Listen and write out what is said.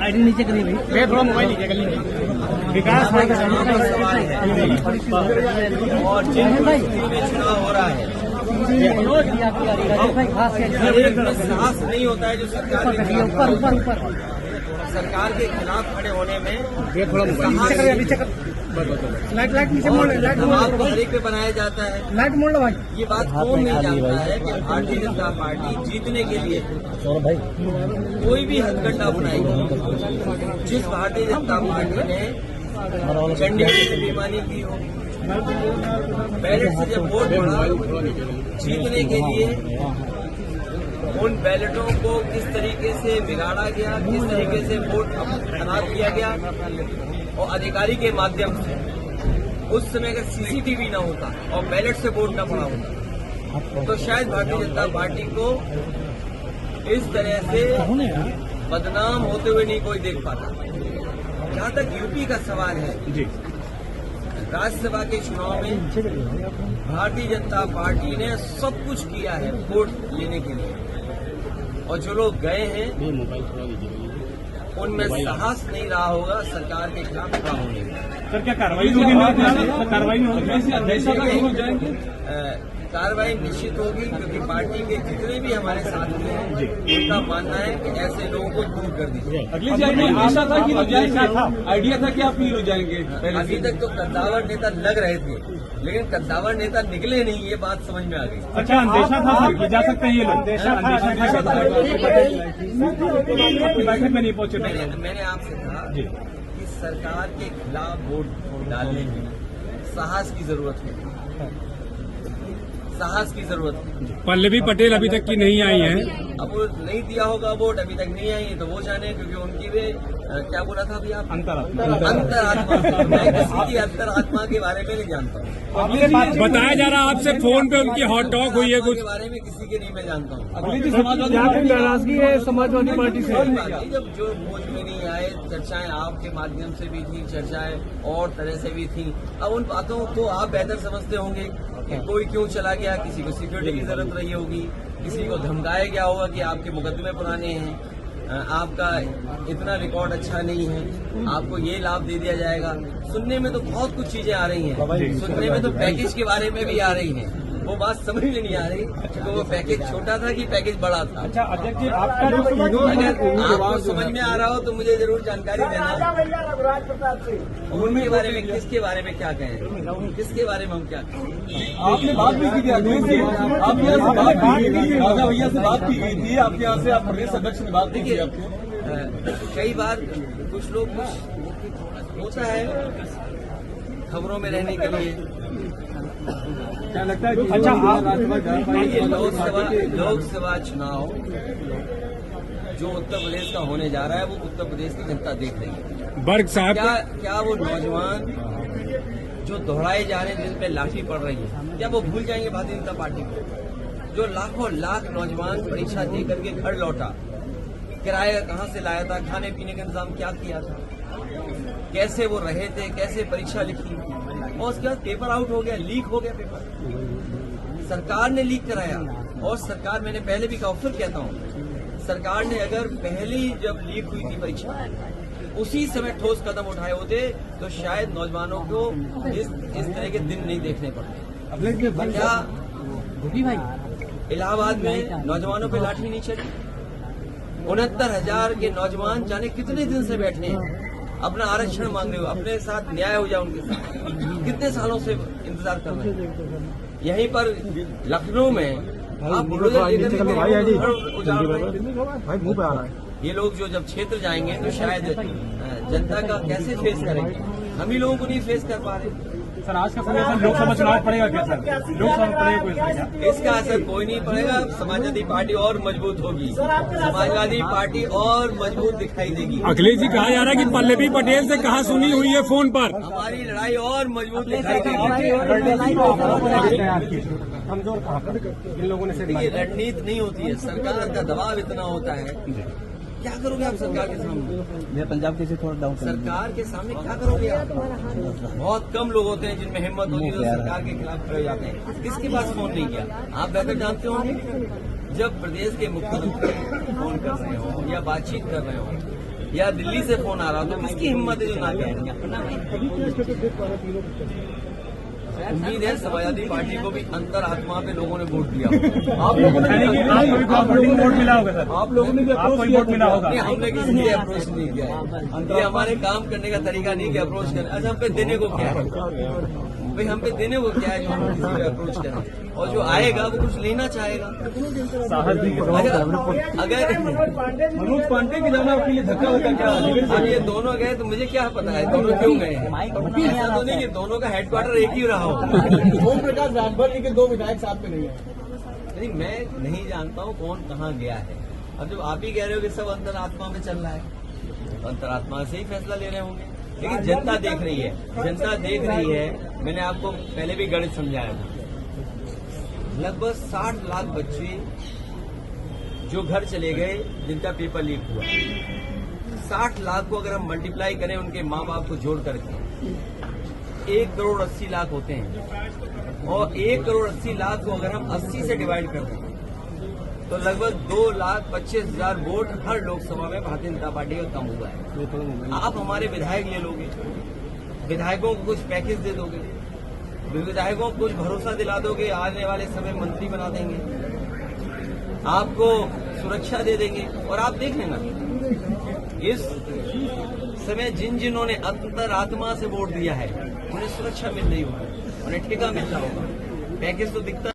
ID नीचे करिए भाई, मैं थोड़ा मोबाइल नीचे कर लीजिए। विकास भाई का सवाल है और जिन परिस्थितियों में चुनाव हो रहा है साहस नहीं होता है जो सरकार के खिलाफ खड़े होने में दबाव को हरेक पे बनाया जाता है। ये बात कौन नहीं जानता है कि भारतीय जनता पार्टी जीतने के लिए कोई भी हथकंडा अपनाएगी। जिस भारतीय जनता पार्टी ने चंडीगढ़ से बेईमानी की हो, बैलेट से जब वोट बढ़ा जीतने के लिए उन बैलेटों को किस तरीके से बिगाड़ा गया, किस तरीके से वोट खराब किया गया और अधिकारी के माध्यम से उस समय अगर सीसीटीवी न होता और बैलेट से वोट न पड़ा होता तो शायद भारतीय जनता पार्टी को इस तरह से बदनाम होते हुए नहीं कोई देख पाता। जहां तक यूपी का सवाल है, राज्यसभा के चुनाव में भारतीय जनता पार्टी ने सब कुछ किया है वोट लेने के लिए और जो लोग गए हैं उनमें साहस नहीं रहा होगा सरकार के खिलाफ खड़ा होने में। सर क्या कार्रवाई होगी? कार्रवाई नहीं होगी, कार्रवाई निश्चित होगी क्योंकि पार्टी के जितने भी हमारे साथी हैं उनका मानना है कि ऐसे लोगों को दूर कर दीजिए। अगली आशा था कि आइडिया था कि आप नहीं हो जाएंगे। अभी तक तो कद्दावर नेता लग रहे थे लेकिन कद्दावर नेता निकले नहीं, ये बात समझ में आ गई। अच्छा, अंदेशा था सर कि जा सकते हैं ये लोग, अंदेशा बैठक में नहीं पहुंचे। मैंने आपसे कहा कि सरकार के खिलाफ वोट डालने में साहस की जरूरत है, साहस की जरूरत है। पल्लवी पटेल अभी तक की नहीं आई हैं। अब वो नहीं दिया होगा वोट, अभी तक नहीं आई तो वो जाने, क्योंकि उनकी वे क्या बोला था अभी आप, अंतरात्मा। मैं किसी की अंतरात्मा के बारे में नहीं जानता हूँ। बताया जा रहा आपसे फोन पे उनकी हॉट टॉक हुई है कुछ के बारे में किसी के नहीं मैं जानता हूँ। नाराजगी है समाजवादी पार्टी से। जब जो भोज में नहीं आए, चर्चाएं आपके माध्यम से भी थी, चर्चाएं और तरह से भी थी। अब उन बातों को आप बेहतर समझते होंगे कि कोई क्यों चला गया, किसी को सिक्योरिटी की जरूरत रही होगी, किसी को धमकाया गया होगा कि आपके मुकदमे पुराने हैं, आपका इतना रिकॉर्ड अच्छा नहीं है, आपको ये लाभ दे दिया जाएगा। सुनने में तो बहुत कुछ चीजें आ रही हैं, सुनने में तो पैकेज के बारे में भी आ रही हैं। वो बात समझ में नहीं आ रही कि वो पैकेज छोटा था कि पैकेज बड़ा था। अच्छा अध्यक्ष जी, आपका जो अगर आपको समझ में आ रहा हो तो मुझे जरूर जानकारी देना। उनके बारे में, किसके बारे में क्या कहें, किसके बारे में हम क्या कहें? आपने बात भी की थी अध्यक्ष जी, आप यहाँ से बात की गई थी, राजा भैया से बात की गई थी, आपके यहाँ से आप प्रदेश अध्यक्ष ने बात की थी। कई बार कुछ लोग कुछ होता है खबरों में रहने के लिए। क्या लगता है? अच्छा, लोकसभा चुनाव जो उत्तर प्रदेश का होने जा रहा है वो उत्तर प्रदेश की जनता देख रही है। बर्ग साहब क्या वो नौजवान जो दोहराए जा रहे हैं, जिन पे लाठी पड़ रही है, क्या वो भूल जाएंगे भारतीय जनता पार्टी को? जो लाखों लाख नौजवान परीक्षा दे करके घर लौटा, किराया कहाँ से लाया था, खाने पीने का इंतजाम क्या किया था, कैसे वो रहे थे, कैसे परीक्षा लिखी, और उसके बाद पेपर आउट हो गया, लीक हो गया पेपर, सरकार ने लीक कराया। और सरकार, मैंने पहले भी कहा, फिर कहता हूँ, सरकार ने अगर पहली जब लीक हुई थी परीक्षा उसी समय ठोस कदम उठाए होते तो शायद नौजवानों को इस तरह के दिन नहीं देखने पड़ते। क्या इलाहाबाद में नौजवानों पे लाठी नहीं चली? 69,000 के नौजवान जाने कितने दिन से बैठे हैं, अपना आरक्षण मांग रहे हो, अपने साथ न्याय हो जाए उनके साथ, कितने सालों से इंतजार कर रहे हैं। यहीं पर लखनऊ में आप बुलडोजर लेकर ये लोग जो जब क्षेत्र जाएंगे तो शायद जनता का कैसे फेस करेंगे, हम ही लोगों को नहीं फेस कर पा रहे। सर आज का समय लोकसभा चुनाव पड़ेगा क्या सर? लोकसभा पड़ेगा कोई? इसका असर कोई नहीं पड़ेगा। समाजवादी पार्टी और मजबूत होगी, समाजवादी पार्टी और मजबूत दिखाई देगी। अखिलेश जी, कहा जा रहा है कि पल्लवी पटेल से कहा सुनी हुई है फोन पर, हमारी लड़ाई और मजबूत दिखाई देगी। इन लोगों ने रणनीति नहीं होती है, सरकार का दबाव इतना होता है। क्या करोगे आप सरकार के सामने? मैं पंजाब के से थोड़ा डाउन सरकार के सामने क्या करोगे आप? बहुत कम लोग होते हैं जिनमें हिम्मत होती है तो सरकार के खिलाफ खड़े हो जाते हैं। किसके पास फोन नहीं किया? आप बेहतर जानते होंगे। जब प्रदेश के मुख्यमंत्री फोन कर रहे हो या बातचीत कर रहे हो या दिल्ली से फोन आ रहा हो तो किसकी हिम्मत है जो ना कहेंगे? उम्मीद है समाजवादी पार्टी को भी अंतरात्मा पे लोगों ने वोट दिया। आप लोगों ने वोट मिला होगा सर, आप लोगों ने भी आपको वोट मिला होगा। नहीं, हमने किसी से अप्रोच नहीं किया है। ये हमारे काम करने का तरीका नहीं कि अप्रोच करें। अच्छा, हम पे देने को क्या है भाई? हम पे देने को क्या है जो हम किसी से अप्रोच करें? और जो आएगा वो कुछ लेना चाहेगा। अगर मनोज पांडे के जाना आपके लिए धक्का होगा क्या? अब ये दोनों गए तो मुझे क्या पता है दोनों क्यों गए हैं। ऐसा तो नहीं कि दोनों का हेडक्वार्टर एक ही रहा हो। ओम प्रकाश राजभर जी के 2 विधायक साथ में नहीं है। नहीं, मैं नहीं जानता हूँ कौन कहाँ गया है। अब जब आप ही कह रहे हो कि सब अंतरात्मा में चल रहा है तो अंतरात्मा से ही फैसला ले रहे होंगे। लेकिन जनता देख रही है, जनता देख रही है। मैंने आपको पहले भी गणित समझाया था। लगभग 60 लाख बच्चे जो घर चले गए जिनका पेपर लीक हुआ, 60 लाख को अगर हम मल्टीप्लाई करें उनके माँ बाप को जोड़ करके 1 करोड़ 80 लाख होते हैं। और 1 करोड़ 80 लाख को अगर हम 80 से डिवाइड कर दें तो लगभग 2,25,000 वोट हर लोकसभा में भारतीय जनता पार्टी का कम हुआ है। आप हमारे विधायक ले लोगे, विधायकों को कुछ पैकेज दे दोगे, विधायकों को कुछ भरोसा दिला दोगे, आने वाले समय मंत्री बना देंगे, आपको सुरक्षा दे देंगे। और आप देख लेना इस समय जिन्होंने अंतरात्मा से वोट दिया है उन्हें सुरक्षा मिल रही होगी, उन्हें ठेका मिल रहा होगा, पैकेज तो दिखता